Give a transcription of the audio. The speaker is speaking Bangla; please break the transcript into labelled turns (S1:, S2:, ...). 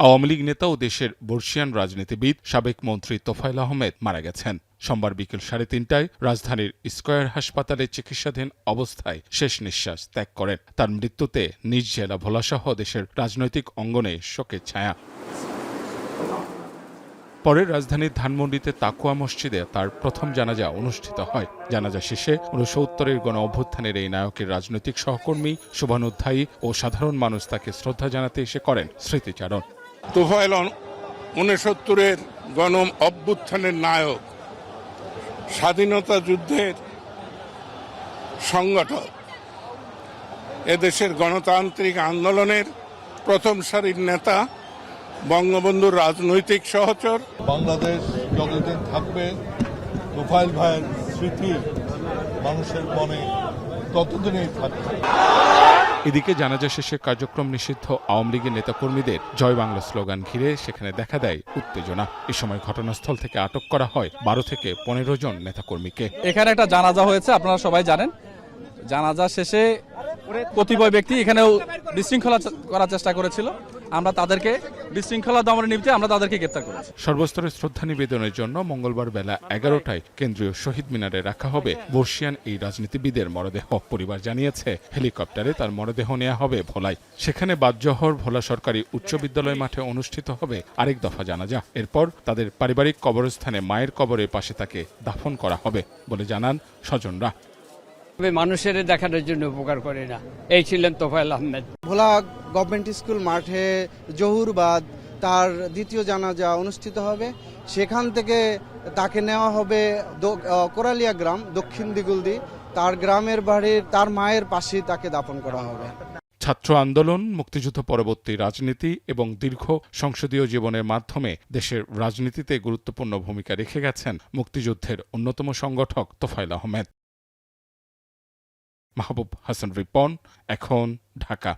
S1: আওয়ামী লীগ নেতা ও দেশের বর্ষিয়ান রাজনীতিবিদ সাবেক মন্ত্রী তোফায়েল আহমেদ মারা গেছেন। সোমবার বিকেল 3:30টায় রাজধানীর স্কয়ার হাসপাতালে চিকিৎসাধীন অবস্থায় শেষ নিঃশ্বাস ত্যাগ করেন। তার মৃত্যুতে নিজ জেলা ভোলাসহ দেশের রাজনৈতিক অঙ্গনে শোকের ছায়া। পরে রাজধানীর ধানমন্ডিতে তাকুয়া মসজিদে তার প্রথম জানাজা অনুষ্ঠিত হয়। জানাজা শেষে 69-এর গণ অভ্যুত্থানের এই নায়কের রাজনৈতিক সহকর্মী, শুভানুধ্যায়ী ও সাধারণ মানুষ তাকে শ্রদ্ধা জানাতে এসে করেন স্মৃতিচারণ।
S2: তোফায়েল 69-এর গণ অভ্যুত্থানের নায়ক, স্বাধীনতা যুদ্ধের সংগঠক, এদেশের গণতান্ত্রিক আন্দোলনের প্রথম সারির নেতা, বঙ্গবন্ধুর রাজনৈতিক সহচর।
S3: বাংলাদেশ যতদিন থাকবে তোফায়েল ভাইয়ের স্মৃতি মানুষের মনে ততদিনই থাকবে।
S1: এদিকে জানাজা শেষে কার্যক্রম নিষিদ্ধ আওয়ামী লীগের নেতাকর্মীদের জয় বাংলা স্লোগান ঘিরে সেখানে দেখা দেয় উত্তেজনা। এ সময় ঘটনাস্থল থেকে আটক করা হয় 12 থেকে 15 জন নেতাকর্মীকে।
S4: এখানে একটা জানাজা হয়েছে, আপনারা সবাই জানেন। জানাজা শেষে কতিপয় ব্যক্তি এখানেও বিশৃঙ্খলা করার চেষ্টা করেছিল। আমরা তাদেরকে বিশৃঙ্খলা দমনে নিতে আমরা তাদেরকে গ্রেপ্তার করেছি।
S1: সর্বস্তরে শ্রদ্ধা নিবেদনের জন্য মঙ্গলবার বেলা 11টায় কেন্দ্রীয় শহীদ মিনারে রাখা হবে বর্ষিয়ান এই রাজনীতিবিদের মরদেহ। পরিবার জানিয়েছে হেলিকপ্টারে তার মরদেহ নেওয়া হবে ভোলায়। সেখানে বাদজোহর ভোলা সরকারি উচ্চ বিদ্যালয় মাঠে অনুষ্ঠিত হবে আরেক দফা জানাজা। এরপর তাদের পারিবারিক কবরস্থানে মায়ের কবরের পাশে তাকে দাফন করা হবে বলে জানান স্বজনরা।
S5: মানুষের দেখানোর জন্য উপকার করে না। এই ছিলেন তোফায়েল আহমেদ।
S6: ভোলা গভর্নমেন্ট স্কুল মাঠে জহুরবাদ তার দ্বিতীয় জানাজা অনুষ্ঠিত হবে। সেখান থেকে তাকে নেওয়া হবে কোরালিয়া গ্রাম, দক্ষিণ দিগুলদি। তার গ্রামের বাড়ির তার মায়ের পাশেই তাকে দাফন করা হবে।
S1: ছাত্র আন্দোলন, মুক্তিযুদ্ধ পরবর্তী রাজনীতি এবং দীর্ঘ সংসদীয় জীবনের মাধ্যমে দেশের রাজনীতিতে গুরুত্বপূর্ণ ভূমিকা রেখে গেছেন মুক্তিযুদ্ধের অন্যতম সংগঠক তোফায়েল আহমেদ। মাহবুব হাসান রিপন, এখন, ঢাকা।